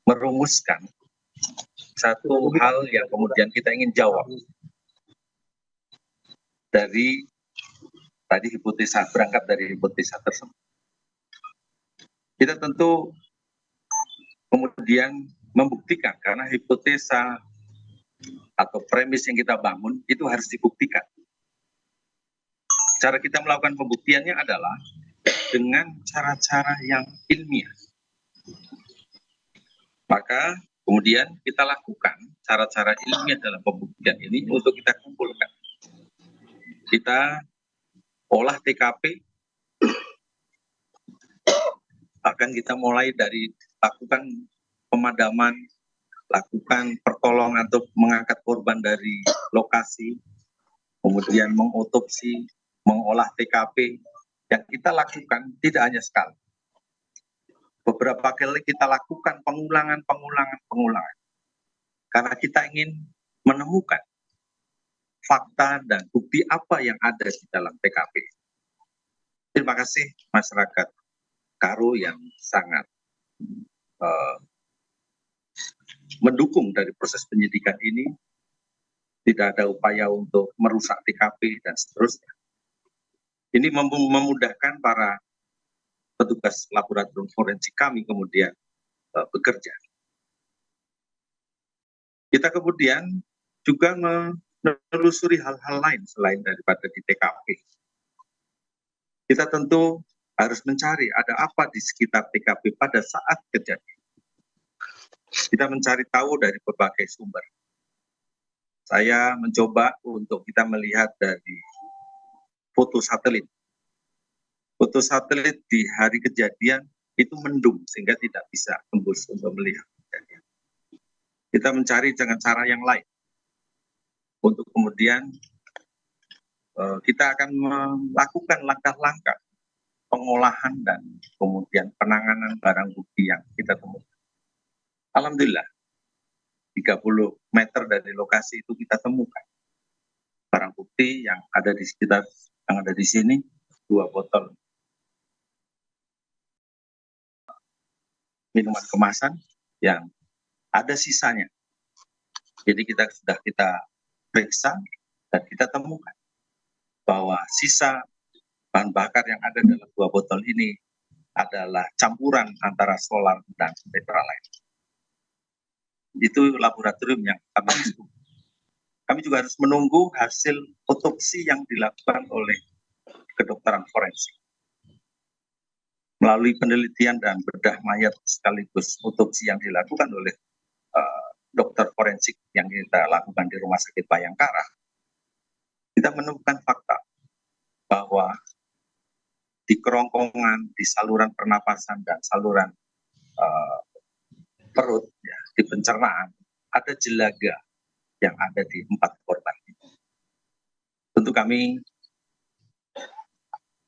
merumuskan satu hal yang kemudian kita ingin jawab dari tadi hipotesa, berangkat dari hipotesa tersebut. Kita tentu kemudian membuktikan, karena hipotesa atau premis yang kita bangun itu harus dibuktikan. Cara kita melakukan pembuktiannya adalah dengan cara-cara yang ilmiah. Maka kemudian kita lakukan cara-cara ilmiah dalam pembuktian ini untuk kita kumpulkan. Kita olah TKP, bahkan kita mulai dari lakukan pemadaman, lakukan pertolongan untuk mengangkat korban dari lokasi, kemudian mengotopsi, mengolah TKP. Yang kita lakukan tidak hanya sekali. Beberapa kali kita lakukan pengulangan. Karena kita ingin menemukan fakta dan bukti apa yang ada di dalam TKP. Terima kasih masyarakat Karo yang sangat mendukung dari proses penyidikan ini. Tidak ada upaya untuk merusak TKP dan seterusnya. Ini memudahkan para petugas laboratorium forensik kami kemudian bekerja. Kita kemudian juga menelusuri hal-hal lain selain daripada di TKP. Kita tentu harus mencari ada apa di sekitar TKP pada saat kejadian. Kita mencari tahu dari berbagai sumber. Saya mencoba untuk kita melihat dari foto satelit. Foto satelit di hari kejadian itu mendung sehingga tidak bisa tembus untuk melihat kejadian. Kita mencari dengan cara yang lain. Untuk kemudian kita akan melakukan langkah-langkah pengolahan dan kemudian penanganan barang bukti yang kita temukan. Alhamdulillah, 30 meter dari lokasi itu kita temukan barang bukti yang ada di sekitar, yang ada di sini, 2 botol minuman kemasan yang ada sisanya. Jadi sudah kita periksa dan kita temukan bahwa sisa bahan bakar yang ada dalam 2 botol ini adalah campuran antara solar dan tetralite. Itu laboratorium yang kami lakukan. Kami juga harus menunggu hasil otopsi yang dilakukan oleh kedokteran forensik. Melalui penelitian dan bedah mayat sekaligus otopsi yang dilakukan oleh dokter forensik yang kita lakukan di Rumah Sakit Bayangkara, kita menemukan fakta bahwa di kerongkongan, di saluran pernapasan dan saluran perut, ya, di pencernaan, ada jelaga yang ada di 4 korban. Tentu kami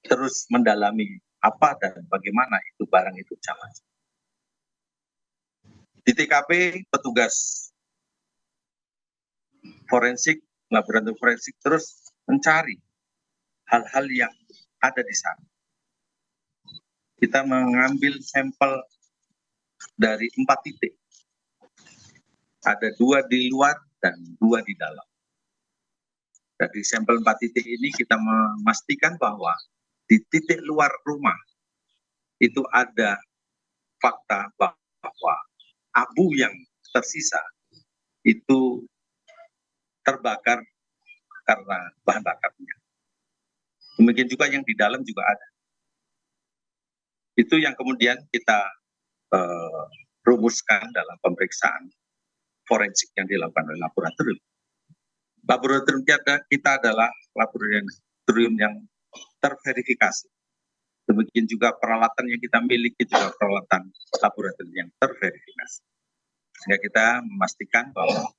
terus mendalami apa dan bagaimana itu barang itu jalan. Di TKP, petugas forensik, laboratorium forensik terus mencari hal-hal yang ada di sana. Kita mengambil sampel dari 4 titik. Ada 2 di luar dan 2 di dalam. Dari sampel 4 titik ini kita memastikan bahwa di titik luar rumah itu ada fakta bahwa abu yang tersisa itu terbakar karena bahan bakarnya. Demikian juga yang di dalam juga ada. Itu yang kemudian kita rumuskan dalam pemeriksaan forensik yang dilakukan oleh laboratorium. Laboratorium kita adalah laboratorium yang terverifikasi. Demikian juga peralatan yang kita miliki juga peralatan laboratorium yang terverifikasi. Sehingga kita memastikan bahwa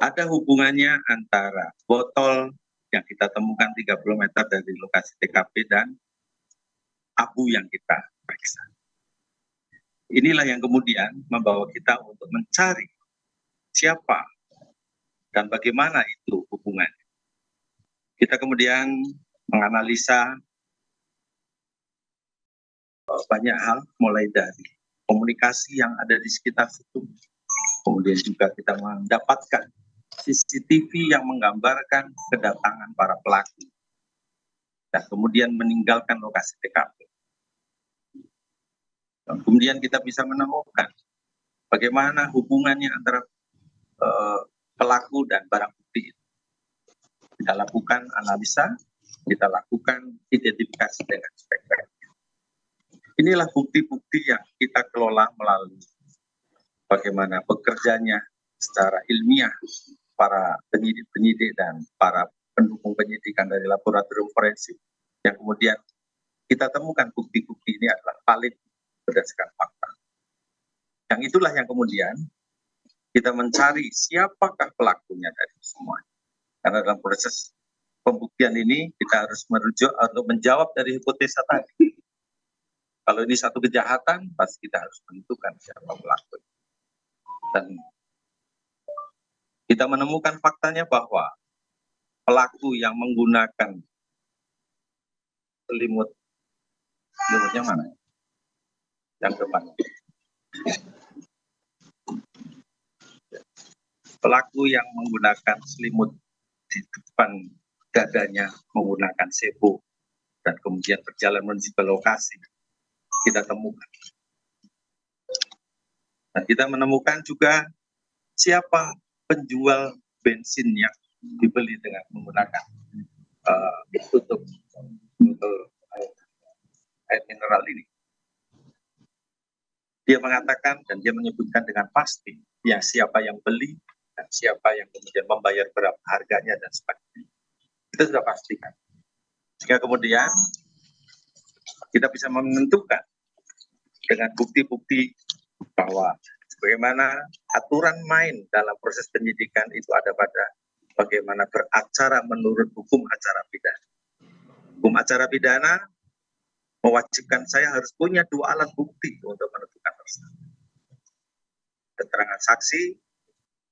ada hubungannya antara botol yang kita temukan 30 meter dari lokasi TKP dan abu yang kita periksa. Inilah yang kemudian membawa kita untuk mencari siapa dan bagaimana itu hubungannya. Kita kemudian menganalisa banyak hal, mulai dari komunikasi yang ada di sekitar situ. Kemudian juga kita mendapatkan CCTV yang menggambarkan kedatangan para pelaku dan kemudian meninggalkan lokasi TKP. Dan kemudian kita bisa menemukan bagaimana hubungannya antara pelaku dan barang bukti itu. Kita lakukan analisa, kita lakukan identifikasi dengan spek. Inilah bukti-bukti yang kita kelola melalui bagaimana bekerjanya secara ilmiah para penyidik-penyidik dan para pendukung penyidikan dari laboratorium forensik, yang kemudian kita temukan bukti-bukti ini adalah valid berdasarkan fakta. Yang itulah yang kemudian kita mencari siapakah pelakunya dari semua. Karena dalam proses pembuktian ini kita harus merujuk atau menjawab dari hipotesa tadi. Kalau ini satu kejahatan, pasti kita harus menentukan siapa pelaku. Dan kita menemukan faktanya bahwa pelaku yang menggunakan selimutnya mana? Yang depan. Pelaku yang menggunakan selimut di depan dadanya menggunakan sebo dan kemudian berjalan menuju ke lokasi, kita temukan. Dan kita menemukan juga siapa penjual bensin yang dibeli dengan menggunakan tutup air mineral ini. Dia mengatakan dan dia menyebutkan dengan pasti yang siapa yang beli dan siapa yang kemudian membayar berapa harganya dan sebagainya. Kita sudah pastikan. Sehingga kemudian kita bisa menentukan dengan bukti-bukti bahwa bagaimana aturan main dalam proses penyidikan itu ada pada bagaimana beracara menurut hukum acara pidana. Hukum acara pidana mewajibkan saya harus punya dua alat bukti untuk menentukan tersangka. Keterangan saksi,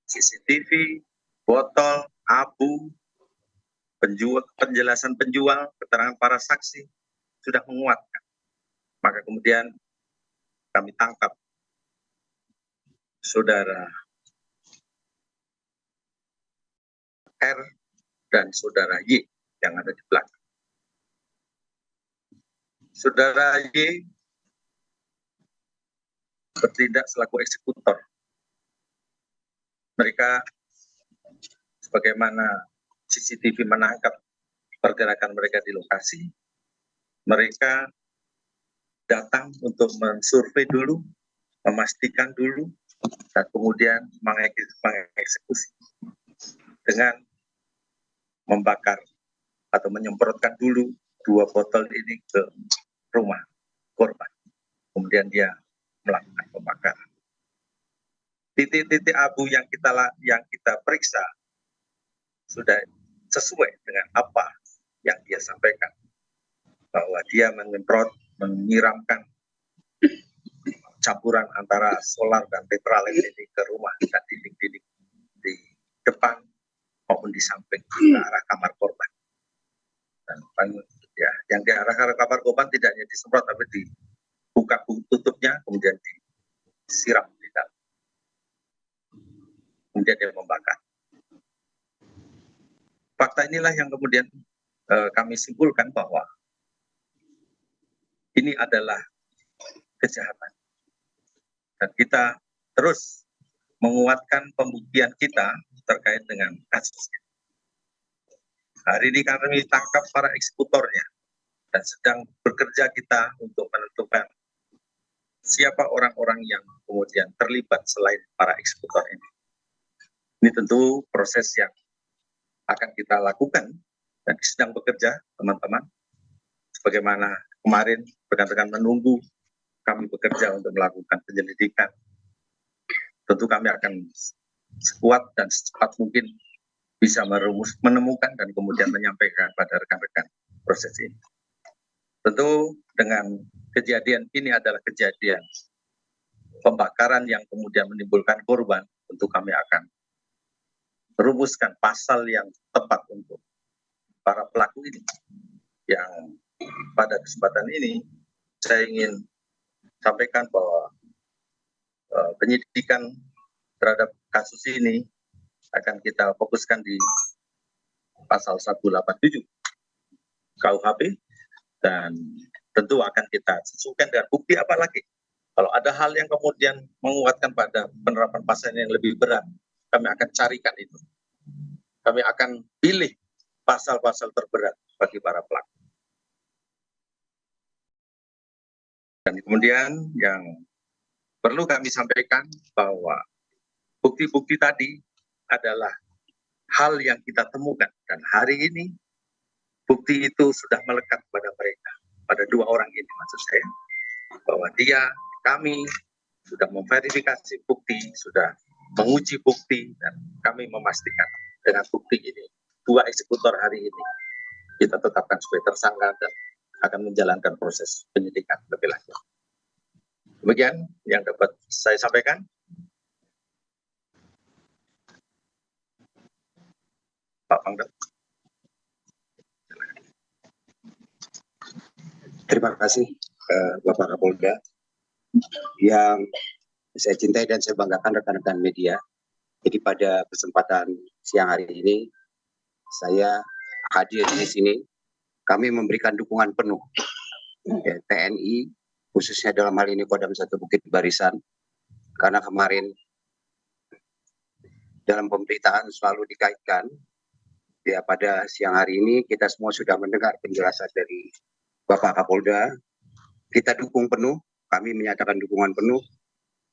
CCTV, botol, abu, penjelasan penjual, keterangan para saksi sudah menguatkan. Maka kemudian kami tangkap saudara R dan saudara Y yang ada di belakang. Saudara Y bertindak selaku eksekutor. Mereka sebagaimana CCTV menangkap pergerakan mereka di lokasi, mereka datang untuk mensurvei dulu, memastikan dulu, dan kemudian mengeksekusi dengan membakar atau menyemprotkan dulu 2 botol ini ke rumah korban. Kemudian dia melakukan pembakaran. Titik-titik abu yang kita periksa sudah sesuai dengan apa yang dia sampaikan, bahwa dia menyemprot, menyiramkan campuran antara solar dan tetralen ini ke rumah dan dinding-dinding di depan maupun di samping ke arah kamar korban. Dan ya, yang di arah kamar korban tidak hanya disemprot tapi dibuka tutupnya, kemudian disiram di dalam. Kemudian dia membakar. Fakta inilah yang kemudian kami simpulkan bahwa ini adalah kejahatan. Dan kita terus menguatkan pembuktian kita terkait dengan kasus ini. Hari ini kami tangkap para eksekutornya dan sedang bekerja kita untuk menentukan siapa orang-orang yang kemudian terlibat selain para eksekutor ini. Ini tentu proses yang akan kita lakukan dan sedang bekerja, teman-teman. Sebagaimana kemarin rekan-rekan menunggu kami bekerja untuk melakukan penyelidikan. Tentu kami akan sekuat dan secepat mungkin bisa menemukan dan kemudian menyampaikan pada rekan-rekan proses ini. Tentu dengan kejadian ini adalah kejadian pembakaran yang kemudian menimbulkan korban, tentu kami akan merumuskan pasal yang tepat untuk para pelaku ini. Yang pada kesempatan ini saya ingin sampaikan bahwa penyidikan terhadap kasus ini akan kita fokuskan di pasal 187 KUHP, dan tentu akan kita sesuaikan dengan bukti apa lagi. Kalau ada hal yang kemudian menguatkan pada penerapan pasal yang lebih berat, kami akan carikan itu. Kami akan pilih pasal-pasal terberat bagi para pelaku. Dan kemudian yang perlu kami sampaikan bahwa bukti-bukti tadi adalah hal yang kita temukan, dan hari ini bukti itu sudah melekat pada mereka, pada dua orang ini maksud saya, bahwa kami sudah memverifikasi bukti, sudah menguji bukti, dan kami memastikan dengan bukti ini, dua eksekutor hari ini kita tetapkan sebagai tersangka dan akan menjalankan proses penyidikan lebih lanjut. Demikian yang dapat saya sampaikan. Pak Pangdam. Terima kasih Bapak Kapolda yang saya cintai dan saya banggakan rekan-rekan media. Jadi pada kesempatan siang hari ini saya hadir di sini. Kami memberikan dukungan penuh TNI, khususnya dalam hal ini Kodam 1 Bukit Barisan, karena kemarin dalam pemberitaan selalu dikaitkan. Ya, pada siang hari ini kita semua sudah mendengar penjelasan dari Bapak Kapolda. Kita dukung penuh, kami menyatakan dukungan penuh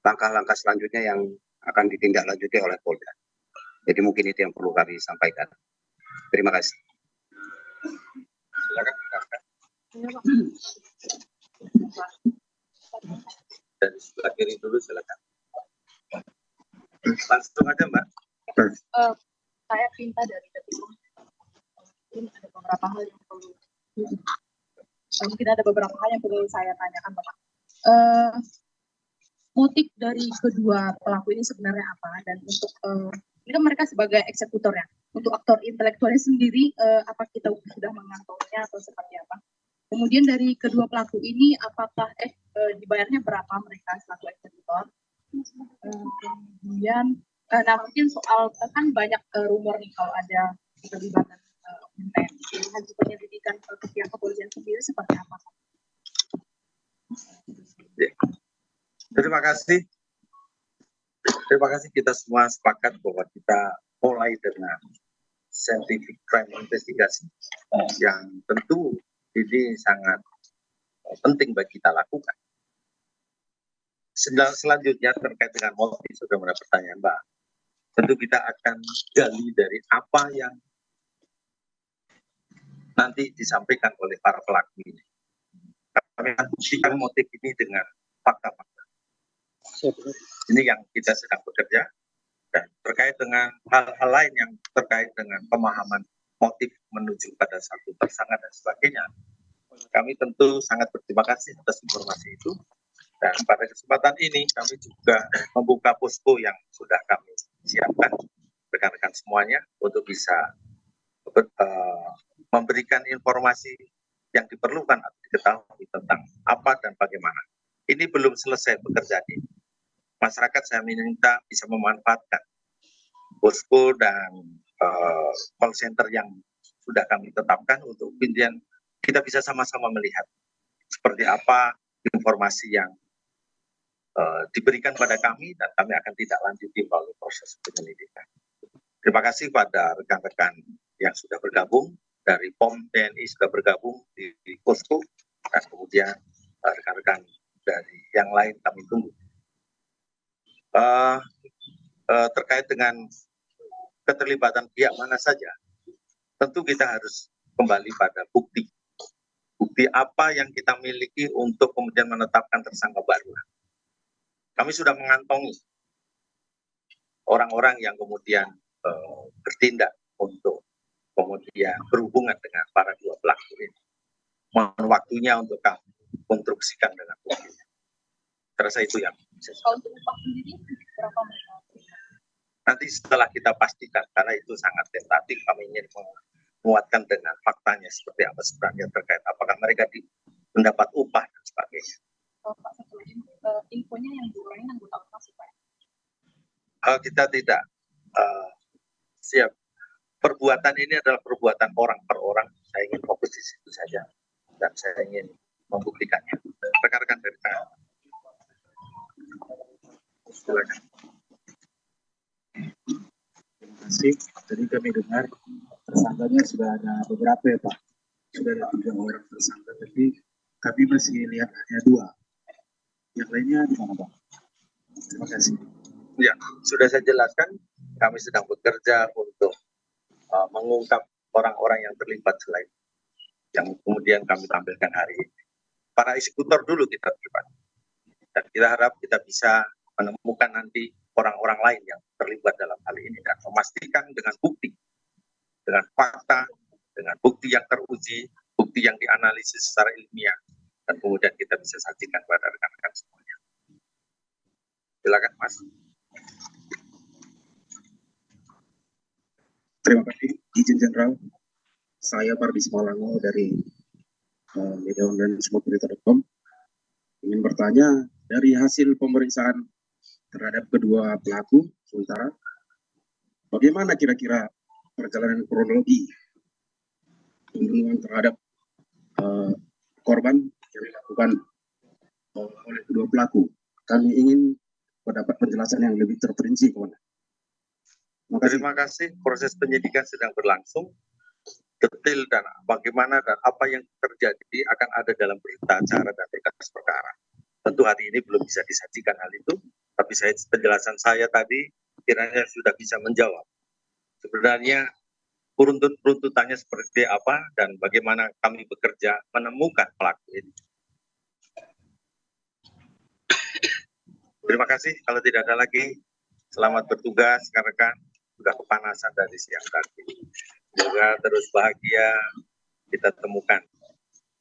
langkah-langkah selanjutnya yang akan ditindaklanjuti oleh Polda. Jadi mungkin itu yang perlu kami sampaikan. Terima kasih. Silakan. Dari sebelah kiri dulu, silakan. Langsung aja, Mbak. Saya minta dari Detik. Mungkin ada beberapa hal yang perlu saya tanyakan, Bapak. Motif dari kedua pelaku ini sebenarnya apa? Dan untuk ini kan mereka sebagai eksekutor ya. Untuk aktor intelektualnya sendiri, apa kita sudah mengantonginya atau seperti apa? Kemudian dari kedua pelaku ini, apakah dibayarnya berapa mereka selaku eksekutor? Kemudian, nah mungkin soal kan banyak rumor nih kalau ada keterlibatan hasil penyelidikan ke pihak kepolisian sendiri seperti apa? Terima kasih. Terima kasih, kita semua sepakat bahwa kita mulai dengan scientific crime investigation yang tentu ini sangat penting bagi kita lakukan. Selanjutnya terkait dengan motif, sudah ada pertanyaan Mbak. Tentu kita akan gali dari apa yang nanti disampaikan oleh para pelaku ini. Kami akan buktikan motif ini dengan fakta-fakta. Ini yang kita sedang bekerja, dan terkait dengan hal-hal lain yang terkait dengan pemahaman motif menuju pada satu tersangka dan sebagainya. Kami tentu sangat berterima kasih atas informasi itu, dan pada kesempatan ini kami juga membuka posko yang sudah kami siapkan rekan-rekan semuanya untuk bisa memberikan informasi yang diperlukan atau diketahui tentang apa dan bagaimana. Ini belum selesai bekerja ini. Masyarakat saya minta bisa memanfaatkan posko dan call center yang sudah kami tetapkan untuk kemudian kita bisa sama-sama melihat seperti apa informasi yang diberikan pada kami, dan kami akan tidak lanjuti melalui proses penyelidikan. Terima kasih pada rekan-rekan yang sudah bergabung, dari POM TNI sudah bergabung di posko, dan kemudian rekan-rekan dari yang lain kami tunggu. Terkait dengan keterlibatan pihak mana saja, tentu kita harus kembali pada bukti. Bukti apa yang kita miliki untuk kemudian menetapkan tersangka baru. Kami sudah mengantongi orang-orang yang kemudian bertindak untuk kemudian berhubungan dengan para dua pelaku ini. Mohon waktunya untuk kami konstruksikan dengan bukti. Terasa itu yang kalau untuk upah sendiri berapa mereka? Nanti setelah kita pastikan, karena itu sangat tentatif, kami ingin menguatkan dengan faktanya seperti apa sebenarnya terkait apakah mereka mendapat upah dan sebagainya. Pak, satu lagi, infonya yang dua orang ini anggota ormas, Kita tidak siap. Perbuatan ini adalah perbuatan orang per orang. Saya ingin fokus di situ saja dan saya ingin membuktikannya. Rekan-rekan dari saya. Silakan. Terima kasih. Tadi kami dengar tersangkanya sudah ada beberapa ya Pak. Sudah ada 3 orang tersangka, tapi kami masih lihat hanya 2. Yang lainnya di mana Pak? Terima kasih. Ya, sudah saya jelaskan. Kami sedang bekerja untuk mengungkap orang-orang yang terlibat selain yang kemudian kami tampilkan hari ini. Para eksekutor dulu kita terlibat. Dan kita harap kita bisa menemukan nanti orang-orang lain yang terlibat dalam hal ini dan memastikan dengan bukti, dengan fakta, dengan bukti yang teruji, bukti yang dianalisis secara ilmiah, dan kemudian kita bisa sajikan kepada rekan-rekan semuanya. Silakan Mas. Terima kasih, izin Jenderal. Saya Pardi Simalango dari media online smoothberita.com. Ingin bertanya, dari hasil pemeriksaan terhadap kedua pelaku sementara, bagaimana kira-kira perjalanan kronologi pembunuhan terhadap korban yang dilakukan oleh kedua pelaku? Kami ingin mendapat penjelasan yang lebih terperinci kepada. Terima kasih. Proses penyidikan sedang berlangsung. Detail dan bagaimana dan apa yang terjadi akan ada dalam berita acara dan berkas perkara. Tentu hari ini belum bisa disajikan hal itu, tapi penjelasan saya tadi kiranya sudah bisa menjawab. Sebenarnya peruntutannya seperti apa dan bagaimana kami bekerja menemukan pelaku ini. Terima kasih. Kalau tidak ada lagi, selamat bertugas rekan-rekan. Sudah kepanasan dari siang tadi. Semoga terus bahagia kita temukan.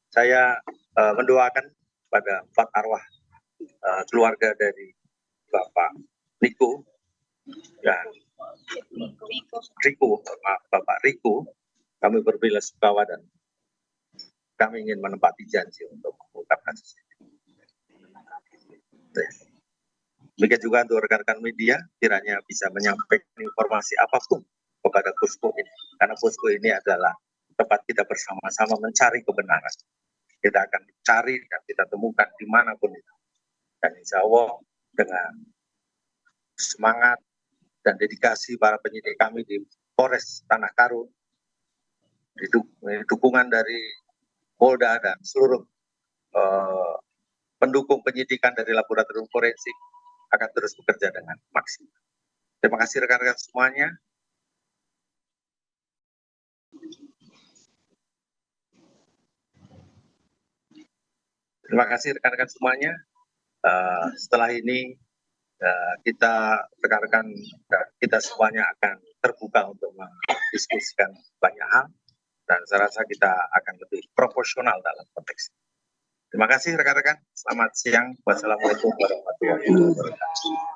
Saya mendoakan pada 4 arwah keluarga dari Bapak Riko dan Bapak Riko. Kami berbela-sungkawa dan kami ingin menepati janji untuk mengungkap kasus ini. Demikian juga untuk rekan-rekan media, kiranya bisa menyampaikan informasi apapun kepada posko ini. Karena posko ini adalah tempat kita bersama-sama mencari kebenaran. Kita akan cari dan kita temukan dimanapun itu. Dan insya Allah dengan semangat dan dedikasi para penyidik kami di Polres Tanah Karo, dukungan dari Polda dan seluruh pendukung penyidikan dari laboratorium forensik, akan terus bekerja dengan maksimal. Terima kasih rekan-rekan semuanya. Terima kasih rekan-rekan semuanya. Setelah ini kita rekan-rekan kita semuanya akan terbuka untuk mendiskusikan banyak hal dan saya rasa kita akan lebih proporsional dalam konteks ini. Terima kasih rekan-rekan. Selamat siang. Wassalamualaikum warahmatullahi wabarakatuh.